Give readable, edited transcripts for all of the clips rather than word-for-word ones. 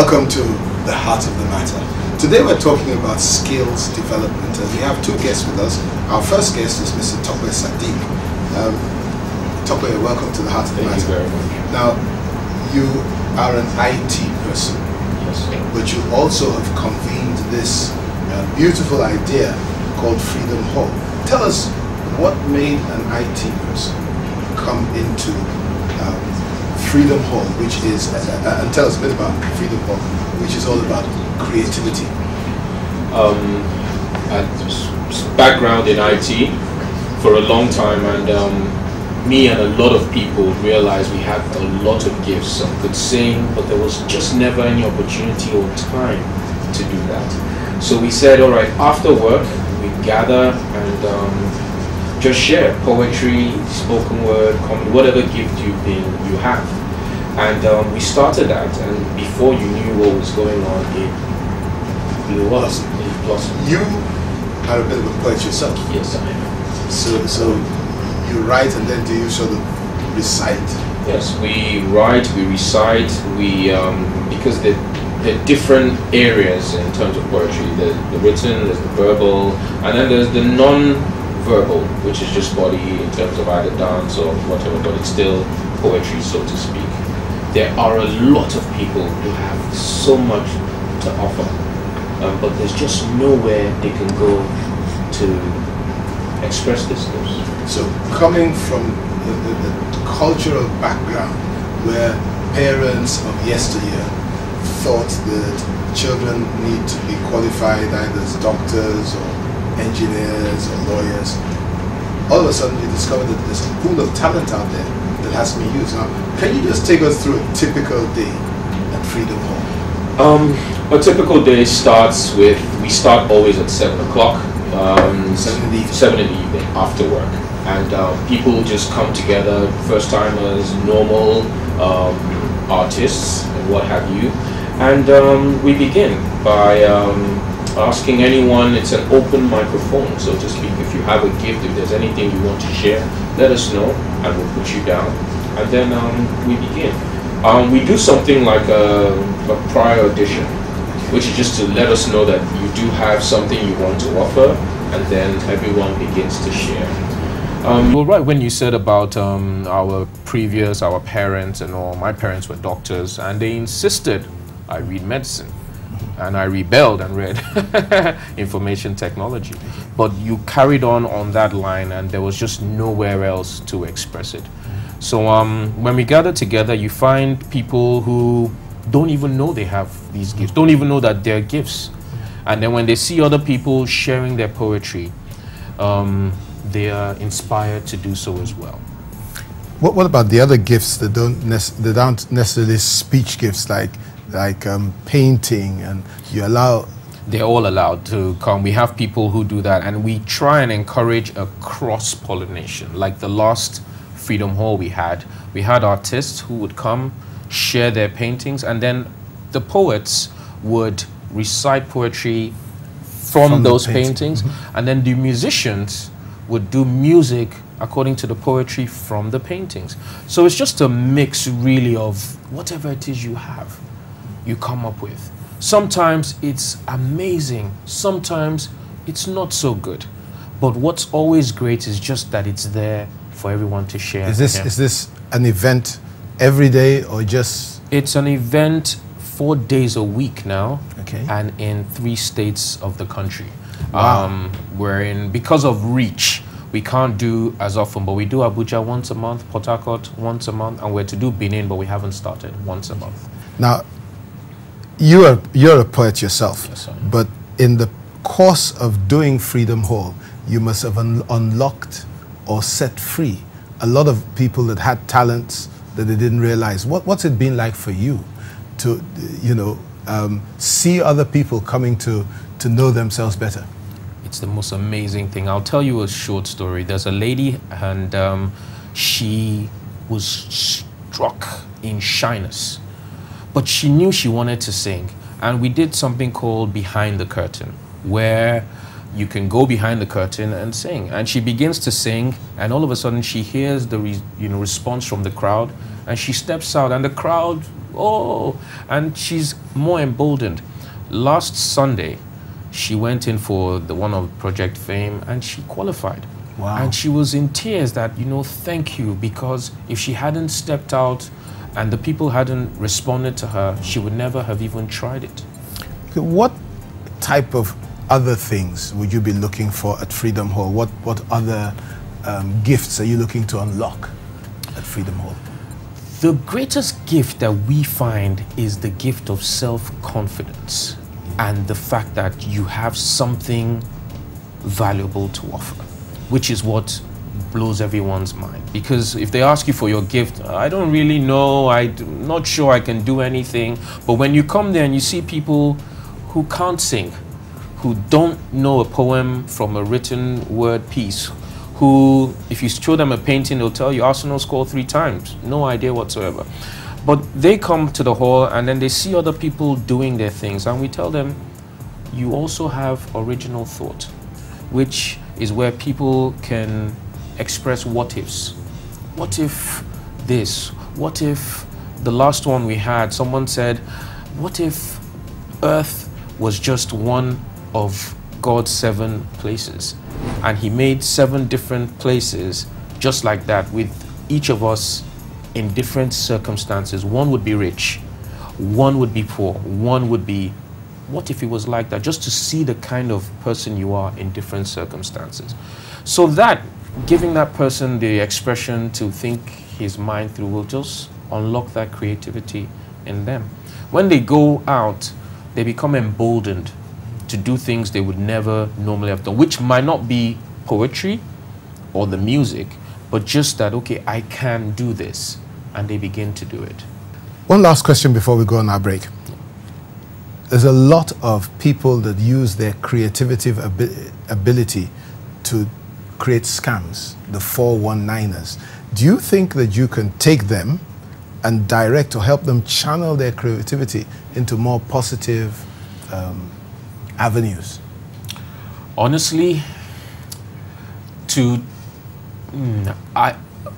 Welcome to the heart of the matter. Today we're talking about skills development, and we have two guests with us. Our first guest is Mr. Tope Sadiq. Tope, welcome to the heart of the matter. Thank you very much. Now, you are an IT person, Yes. but you also have convened this beautiful idea called Freedom Hall. Tell us what made an IT person come into Freedom Hall, which is, and tell us a bit about Freedom Hall, which is all about creativity. Background in IT for a long time, and me and a lot of people realized we had a lot of gifts. Some could sing, but there was just never any opportunity or time to do that. So we said, all right, after work, we gather and just share poetry, spoken word, comedy, whatever gift you have. And we started that, and before you knew what was going on, it blew up. It blossomed. You are a bit of a poet yourself. Yes, I am. So you write, and then do you sort of recite? Yes, we write, we recite, because the different areas in terms of poetry. There's the written, there's the verbal, and then there's the non-verbal, which is just body in terms of either dance or whatever, but it's still poetry, so to speak. There are a lot of people who have so much to offer, but there's just nowhere they can go to express this skills. So coming from the cultural background where parents of yesteryear thought that children need to be qualified either as doctors or engineers or lawyers, all of a sudden you discover that there's a pool of talent out there that has to be used. Now, can you just take us through a typical day at Freedom Hall? A typical day starts with, we start always at 7 o'clock. 7 in the evening. 7 in the evening after work, and people just come together, first timers, normal artists and what have you, and we begin by asking anyone. It's an open microphone, so to speak. If you have a gift, if there's anything you want to share, let us know and we'll put you down, and then we begin. We do something like a prior audition, which is just to let us know that you do have something you want to offer, and then everyone begins to share. Well, right when you said about our parents and all, my parents were doctors, and they insisted I read medicine, and I rebelled and read information technology. But you carried on that line, and there was just nowhere else to express it. So when we gather together, you find people who don't even know they have these gifts, don't even know that they're gifts. And then when they see other people sharing their poetry, they are inspired to do so as well. What about the other gifts that don't necessarily speech gifts, like painting, and you allow? They're all allowed to come. We have people who do that, and we try and encourage a cross-pollination. Like the last Freedom Hall we had artists who would come, share their paintings, and then the poets would recite poetry from those paintings, and then the musicians would do music according to the poetry from the paintings. So it's just a mix really of whatever it is you have, you come up with. Sometimes it's amazing, sometimes it's not so good, but what's always great is just that it's there for everyone to share. Is this an event every day, or just? It's an event 4 days a week now, okay, and in 3 states of the country. Wow. Because of reach, we can't do as often, but we do Abuja once a month, Port Harcourt once a month, and we're to do Benin, but we haven't started, once a month. Now, you're a poet yourself, yes, sir. But in the course of doing Freedom Hall, you must have unlocked or set free a lot of people that had talents that they didn't realize. What's it been like for you to, see other people coming to know themselves better? It's the most amazing thing. I'll tell you a short story. There's a lady, and she was struck in shyness, but she knew she wanted to sing. And we did something called Behind the Curtain, where you can go behind the curtain and sing. And she begins to sing, and all of a sudden she hears the response from the crowd, and she steps out, and the crowd oh, and she's more emboldened. Last Sunday, she went in for the one of Project Fame and she qualified. Wow. And she was in tears that, you know, thank you, because if she hadn't stepped out and the people hadn't responded to her, she would never have even tried it. What type of other things would you be looking for at Freedom Hall? What other gifts are you looking to unlock at Freedom Hall? The greatest gift that we find is the gift of self-confidence and the fact that you have something valuable to offer, which is what blows everyone's mind. Because if they ask you for your gift, I don't really know, I'm not sure I can do anything. But when you come there and you see people who can't sing, who don't know a poem from a written word piece, who, if you show them a painting, they'll tell you Arsenal scored 3 times. No idea whatsoever. But they come to the hall and then they see other people doing their things. And we tell them, you also have original thought, which is where people can express what ifs. What if this? What if the last one we had, someone said, what if Earth was just one of God's 7 places? And he made 7 different places just like that, with each of us in different circumstances. One would be rich, one would be poor, one would be... What if it was like that? Just to see the kind of person you are in different circumstances. So that, giving that person the expression to think his mind through will just unlock that creativity in them. When they go out, they become emboldened to do things they would never normally have done, which might not be poetry or the music, but just that, okay, I can do this, and they begin to do it. One last question before we go on our break. There's a lot of people that use their creativity ability to create scams, the 419ers. Do you think that you can take them and direct or help them channel their creativity into more positive avenues? Honestly,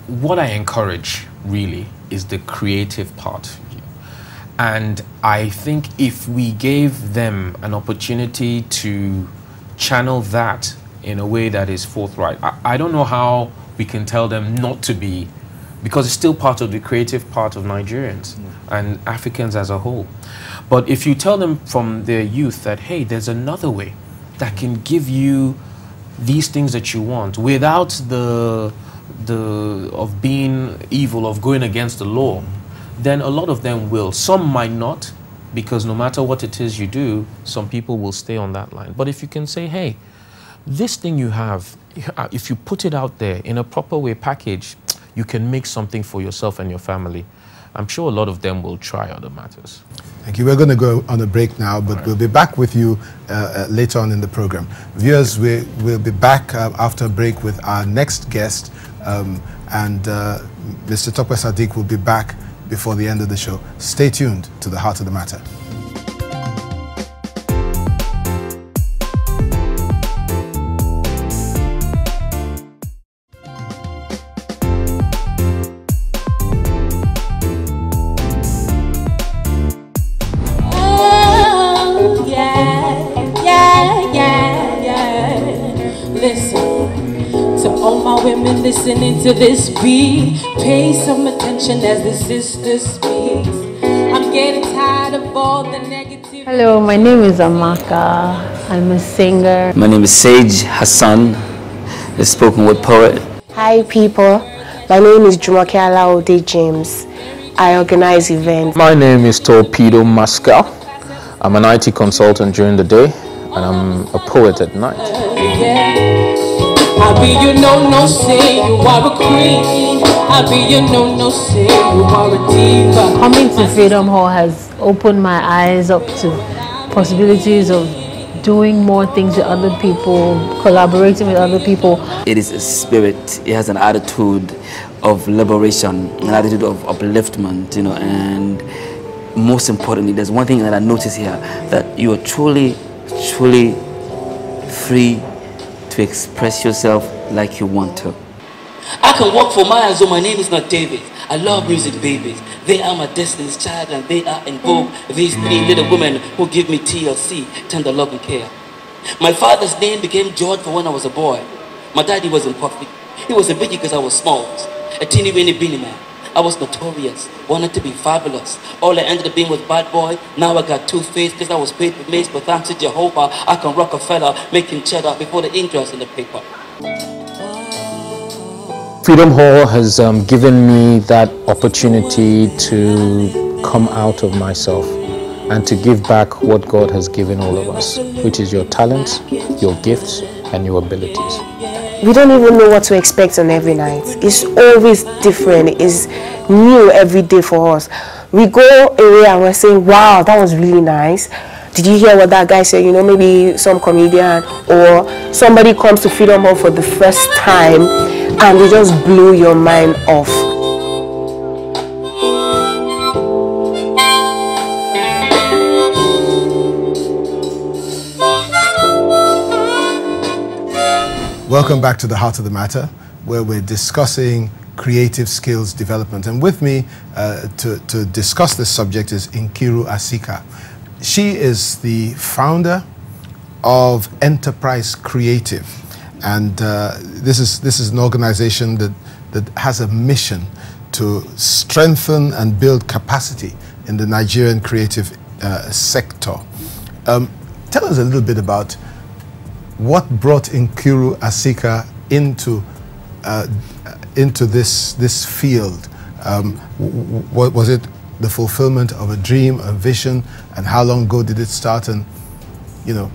what I encourage really is the creative part. And I think if we gave them an opportunity to channel that in a way that is forthright, I don't know how we can tell them not to be, because it's still part of the creative part of Nigerians and Africans as a whole. But if you tell them from their youth that, hey, there's another way that can give you these things that you want without of being evil, of going against the law, then a lot of them will. Some might not, because no matter what it is you do, some people will stay on that line. But if you can say, hey, this thing you have, if you put it out there in a proper way packaged, you can make something for yourself and your family. I'm sure a lot of them will try other matters. Thank you. We're going to go on a break now, but we'll be back with you later on in the program. Viewers, we'll be back after a break with our next guest, and Mr. Tope Sadiq will be back before the end of the show. Stay tuned to The Heart of the Matter. Listening to this beat, pay some attention as the sister speaks. I'm getting tired of all the negativity. Hello, my name is Amaka. I'm a singer. My name is Sage Hassan, a spoken word poet. Hi people, my name is Jumoke Alaode James. I organize events. My name is Torpedo Mascal. I'm an IT consultant during the day, and I'm a poet at night. I be you know no say you are a queen. I be you know no say you are a diva. Coming to Freedom Hall has opened my eyes up to possibilities of doing more things with other people, collaborating with other people. It is a spirit. It has an attitude of liberation, an attitude of upliftment, you know, and most importantly, there's one thing that I notice here, that you are truly, truly free to express yourself like you want to. I can walk for miles, so my name is not David. I love music, babies. They are my destiny's child and they are in vogue. These 3 little women who give me TLC, tender love and care. My father's name became George for when I was a boy. My daddy wasn't puffy. He was a biggie because I was small. A teeny weeny beanie man. I was notorious, wanted to be fabulous. All I ended up being was bad boy. Now I got 2 face because I was paid with mace. But thanks to Jehovah, I can Rockefeller, making cheddar before the ink dries in the paper. Freedom Hall has given me that opportunity to come out of myself and to give back what God has given all of us, which is your talents, your gifts, and your abilities. We don't even know what to expect on every night. It's always different. It's new every day for us. We go away and we're saying, wow, that was really nice. Did you hear what that guy said? You know, maybe some comedian or somebody comes to Freedom Hall for the first time and they just blow your mind off. Welcome back to the Heart of the Matter, where we're discussing creative skills development. And with me to discuss this subject is Nkiru Asika. She is the founder of Enterprise Creative. And this is an organization that has a mission to strengthen and build capacity in the Nigerian creative sector. Tell us a little bit about what brought Nkiru Asika into this field. What was it? The fulfillment of a dream, a vision, and how long ago did it start? And you know,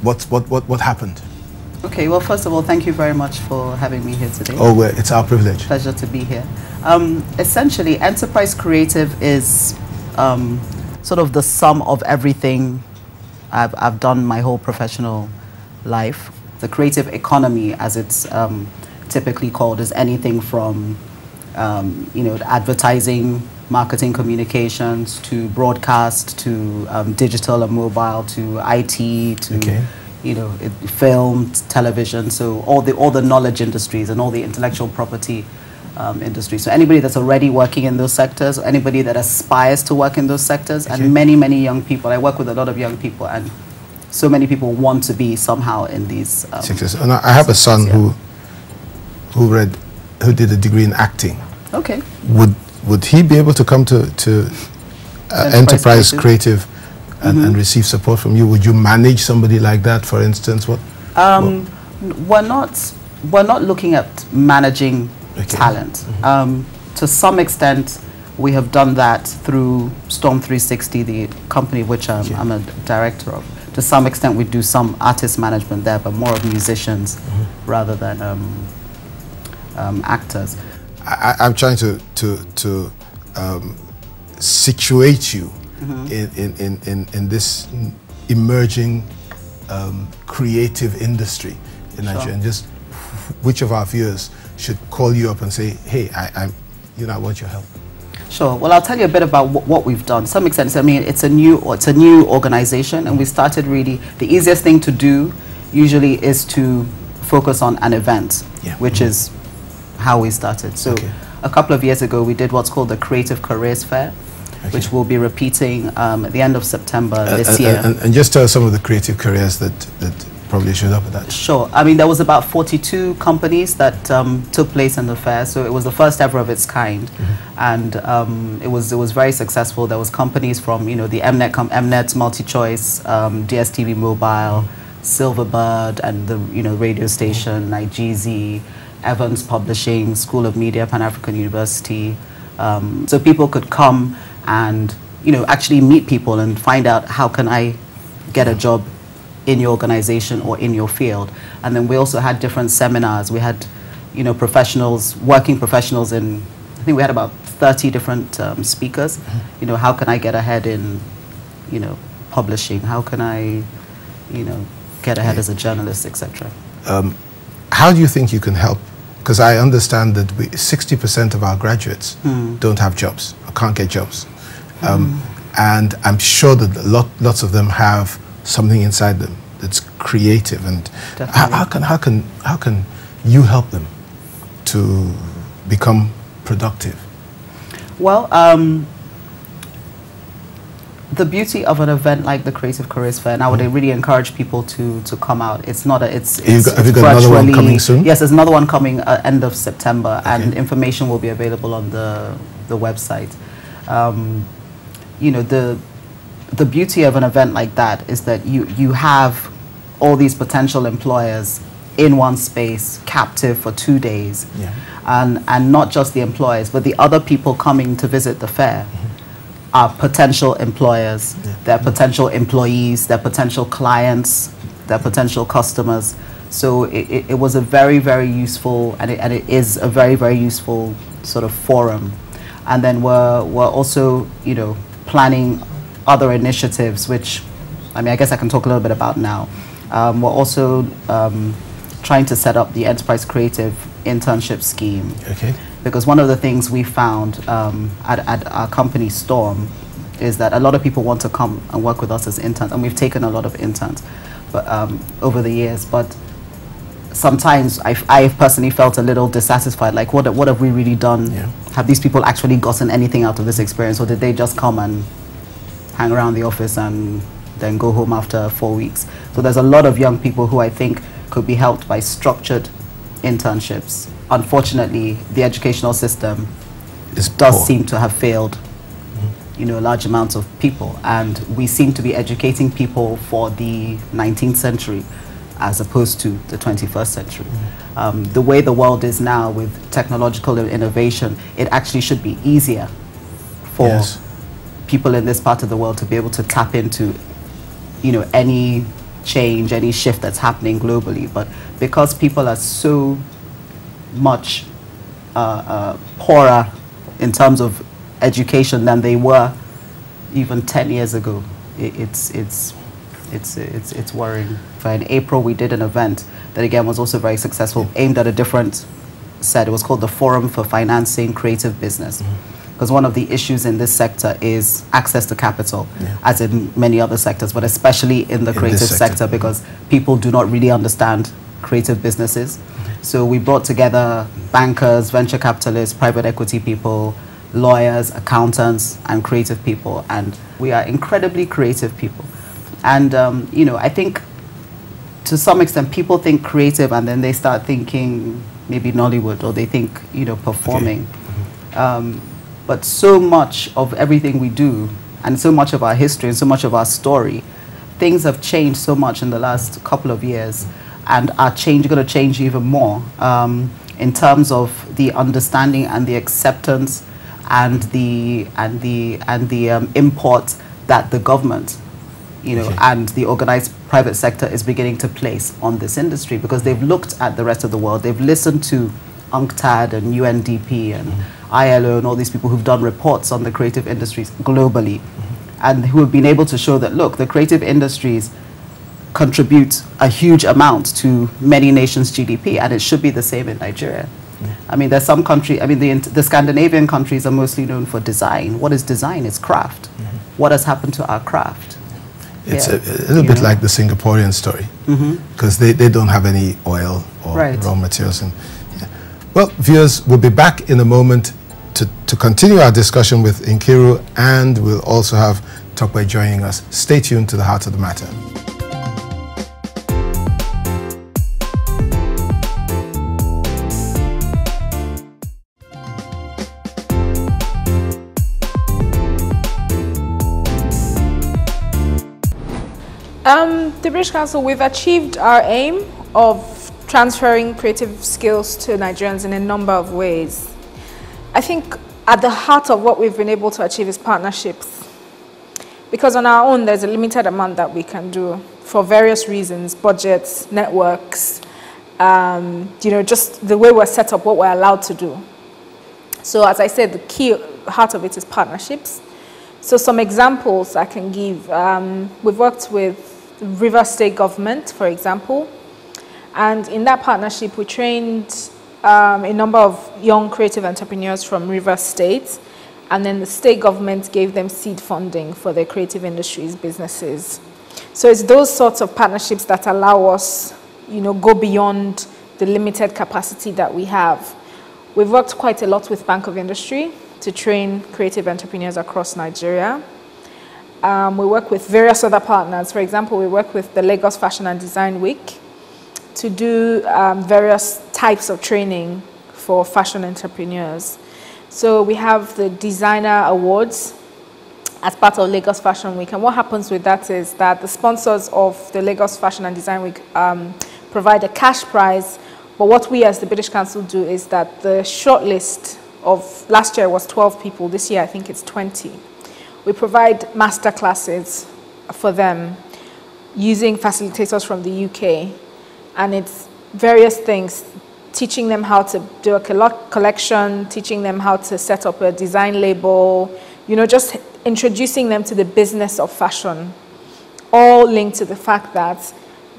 what happened? Okay. Well, first of all, thank you very much for having me here today. Oh, well, it's our privilege. Pleasure to be here. Essentially, Enterprise Creative is sort of the sum of everything I've done my whole professional life. The creative economy, as it's typically called, is anything from you know, advertising, marketing, communications, to broadcast, to digital and mobile, to IT, to you know, film, television. So all the knowledge industries and all the intellectual property industry. So anybody that's already working in those sectors, or anybody that aspires to work in those sectors, and many young people. I work with a lot of young people, and so many people want to be somehow in these sectors. And I have a son who did a degree in acting. Okay. Would he be able to come to Enterprise Creative and receive support from you? Would you manage somebody like that, for instance? We're not looking at managing talent. To some extent, we have done that through Storm 360, the company which I'm a director of. To some extent, we do some artist management there, but more of musicians rather than actors. I'm trying to situate you in this emerging creative industry in Nigeria, and just which of our viewers should call you up and say, hey, I want your help. Sure. Well, I'll tell you a bit about what we've done. To some extent, I mean, it's a new organization, and we started really, the easiest thing to do usually is to focus on an event, which is how we started. So a couple of years ago, we did what's called the Creative Careers Fair, which we'll be repeating at the end of September this year. And just tell us some of the creative careers that probably showed up at that. Sure. I mean, there was about 42 companies that took place in the fair, so it was the first ever of its kind, and it was very successful. There was companies from, you know, the Mnet, MultiChoice, DSTV Mobile, Silverbird, and the, you know, radio station, Nigezie, Evans Publishing, School of Media, Pan-African University. So people could come and, you know, actually meet people and find out, how can I get a job in your organization or in your field. And then we also had different seminars. We had, you know, working professionals in, I think we had about 30 different speakers. You know, how can I get ahead in, you know, publishing? How can I, you know, get ahead as a journalist, etc. How do you think you can help? Because I understand that 60% of our graduates don't have jobs or can't get jobs. And I'm sure that lots of them have something inside them that's creative. And how can you help them to become productive? Well, the beauty of an event like the Creative Careers Fair, and I would really encourage people to come out. It's not a, have you got another one coming soon? Yes, there's another one coming end of September, and information will be available on the website. You know, the beauty of an event like that is that you have all these potential employers in one space, captive for 2 days, and not just the employers, but the other people coming to visit the fair are potential employers, they're potential employees, they're potential clients, they're potential customers. So it was a very, very useful, and it is a very, very useful sort of forum. And then we're also, you know, planning other initiatives, which, I mean, I guess I can talk a little bit about now. We're also trying to set up the Enterprise Creative Internship Scheme. Okay. Because one of the things we found at our company, Storm, is that a lot of people want to come and work with us as interns, and we've taken a lot of interns but, over the years. But sometimes I've personally felt a little dissatisfied, like what have we really done? Have these people actually gotten anything out of this experience, or did they just come and hang around the office and then go home after 4 weeks? So there's a lot of young people who I think could be helped by structured internships. Unfortunately, the educational system does seem to have failed, you know, large amounts of people, and we seem to be educating people for the 19th century as opposed to the 21st century. The way the world is now with technological innovation, it actually should be easier for people in this part of the world to be able to tap into, you know, any change, any shift that's happening globally. But because people are so much poorer in terms of education than they were even 10 years ago, it's worrying. In April, we did an event that again was also very successful, aimed at a different set. It was called the Forum for Financing Creative Business. Because one of the issues in this sector is access to capital, as in many other sectors, but especially in the creative sector, because people do not really understand creative businesses. So we brought together bankers, venture capitalists, private equity people, lawyers, accountants, and creative people. And we are incredibly creative people. And, you know, I think to some extent people think creative and then they start thinking maybe Nollywood, or they think, you know, performing. But so much of everything we do, and so much of our history and so much of our story, things have changed so much in the last couple of years, and are going to change even more in terms of the understanding and the acceptance and the import that the government, you know, and the organized private sector is beginning to place on this industry, because they've looked at the rest of the world, they've listened to UNCTAD and UNDP and ILO and all these people who've done reports on the creative industries globally, and who have been able to show that, look, the creative industries contribute a huge amount to many nations' GDP, and it should be the same in Nigeria. I mean, there's some country, I mean, the Scandinavian countries are mostly known for design. What is design? It's craft. What has happened to our craft? It's a little bit like the Singaporean story, because they don't have any oil or raw materials. And, well, viewers, we'll be back in a moment to continue our discussion with Nkiru, and we'll also have Tokwe joining us. Stay tuned to the Heart of the Matter. The British Council, we've achieved our aim of transferring creative skills to Nigerians in a number of ways. I think at the heart of what we've been able to achieve is partnerships. Because on our own, there's a limited amount that we can do for various reasons, budgets, networks, you know, just the way we're set up, what we're allowed to do. So as I said, the key heart of it is partnerships. So some examples I can give. We've worked with Rivers State Government, for example, and in that partnership we trained a number of young creative entrepreneurs from Rivers State, and then the state government gave them seed funding for their creative industries businesses. So it's those sorts of partnerships that allow us, you know, go beyond the limited capacity that we have. We've worked quite a lot with Bank of Industry. to train creative entrepreneurs across Nigeria. We work with various other partners. For example, we work with the Lagos Fashion and Design Week to do various types of training for fashion entrepreneurs. So we have the Designer Awards as part of Lagos Fashion Week. And what happens with that is that the sponsors of the Lagos Fashion and Design Week provide a cash prize. But what we as the British Council do is that the shortlist of last year was 12 people. This year, I think it's 20. We provide master classes for them using facilitators from the UK. And it's various things, teaching them how to do a collection, teaching them how to set up a design label, you know, just introducing them to the business of fashion, all linked to the fact that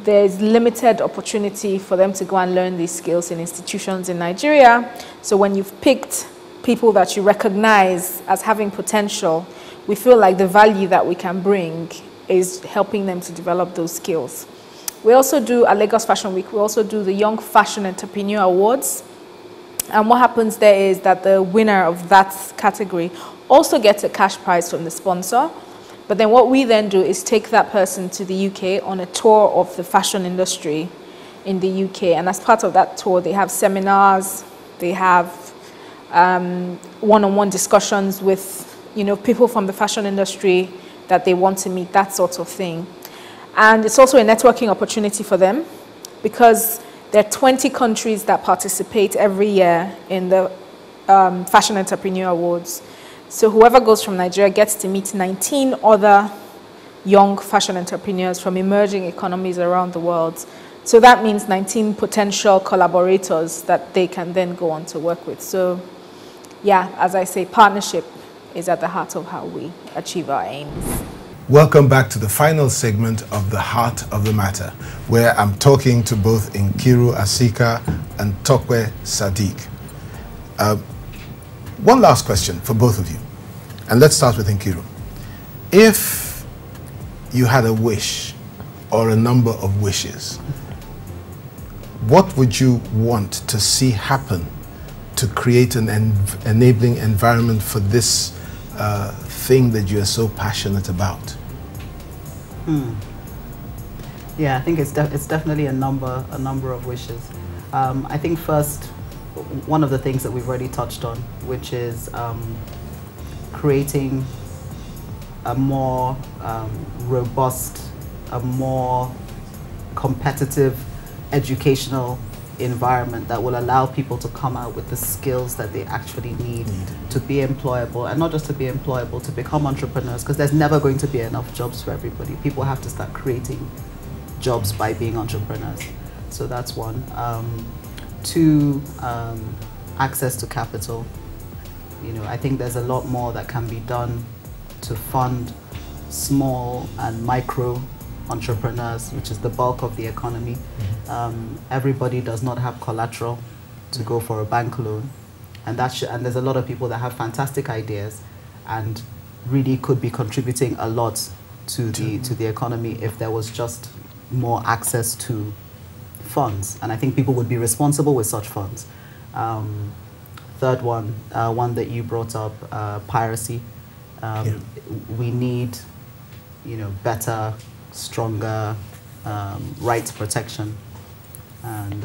there's limited opportunity for them to go and learn these skills in institutions in Nigeria. So when you've picked people that you recognize as having potential, we feel like the value that we can bring is helping them to develop those skills. We also do, at Lagos Fashion Week, we also do the Young Fashion Entrepreneur Awards. And what happens there is that the winner of that category also gets a cash prize from the sponsor. But then what we then do is take that person to the UK on a tour of the fashion industry in the UK. And as part of that tour, they have seminars, they have one-on-one discussions with, you know, people from the fashion industry that they want to meet, that sort of thing. And it's also a networking opportunity for them because there are 20 countries that participate every year in the Fashion Entrepreneur Awards. So whoever goes from Nigeria gets to meet 19 other young fashion entrepreneurs from emerging economies around the world. So that means 19 potential collaborators that they can then go on to work with. So yeah, as I say, partnership is at the heart of how we achieve our aims. Welcome back to the final segment of The Heart of the Matter, where I'm talking to both Nkiru Asika and Tokwe Sadiq. One last question for both of you, and let's start with Nkiru. If you had a wish or a number of wishes, what would you want to see happen to create an enabling environment for this thing that you are so passionate about? Yeah, I think it's definitely a number of wishes. I think first, one of the things that we've already touched on, which is creating a more robust, a more competitive educational environment that will allow people to come out with the skills that they actually need to be employable, and not just to be employable, to become entrepreneurs, because there's never going to be enough jobs for everybody. People have to start creating jobs by being entrepreneurs. So that's one. Two, access to capital. You know, I think there's a lot more that can be done to fund small and micro entrepreneurs, which is the bulk of the economy. Everybody does not have collateral to go for a bank loan, and and there's a lot of people that have fantastic ideas and really could be contributing a lot to the economy if there was just more access to funds, and I think people would be responsible with such funds. Third one, one that you brought up, piracy. We need, you know, better, stronger rights protection, and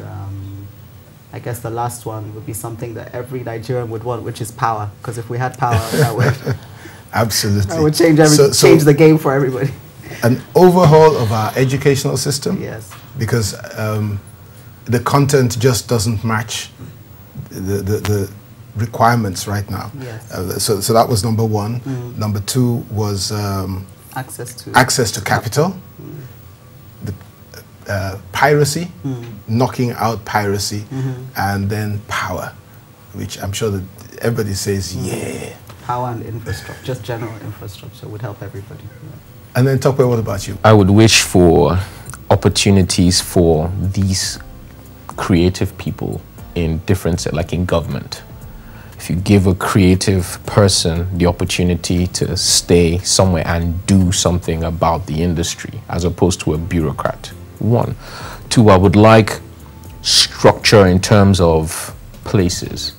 I guess the last one would be something that every Nigerian would want, which is power. Because if we had power, that would absolutely that would change change the game for everybody. An overhaul of our educational system. Yes. Because the content just doesn't match the requirements right now. Yes. So that was number one. Number two was access to capital. The piracy, knocking out piracy, and then power, which I'm sure that everybody says, yeah. Power and infrastructure, just general infrastructure would help everybody. Yeah. And then Tokwe, what about you? I would wish for opportunities for these creative people in different, like in government. If you give a creative person the opportunity to stay somewhere and do something about the industry as opposed to a bureaucrat. One. Two, I would like structure in terms of places.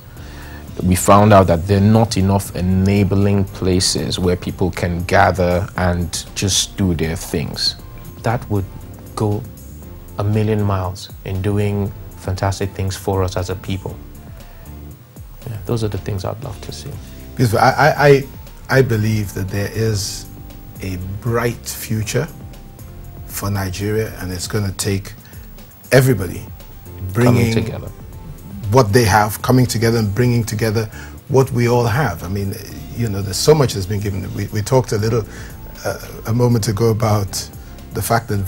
we found out that there are not enough enabling places where people can gather and just do their things. That would go a million miles in doing fantastic things for us as a people. Yeah, those are the things I'd love to see. Beautiful. I believe that there is a bright future for Nigeria, and it's going to take everybody bringing together what they have, coming together and bringing together what we all have. I mean, you know, there's so much that's been given. We talked a little a moment ago about the fact that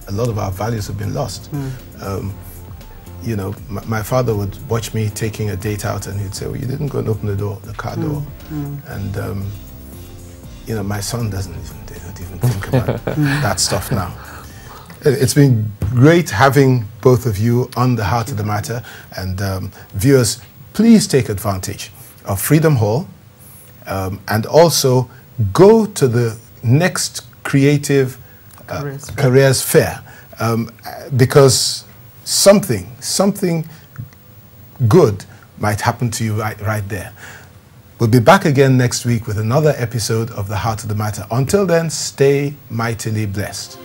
a lot of our values have been lost. You know, my father would watch me taking a date out, and he'd say, well, you didn't go and open the door, the car door. And, you know, my son they don't even think about that stuff now. It's been great having both of you on the Heart of the Matter. And viewers, please take advantage of Freedom Hall, and also go to the next Creative Careers Fair, because something good might happen to you right there. We'll be back again next week with another episode of The Heart of the Matter. Until then, stay mightily blessed.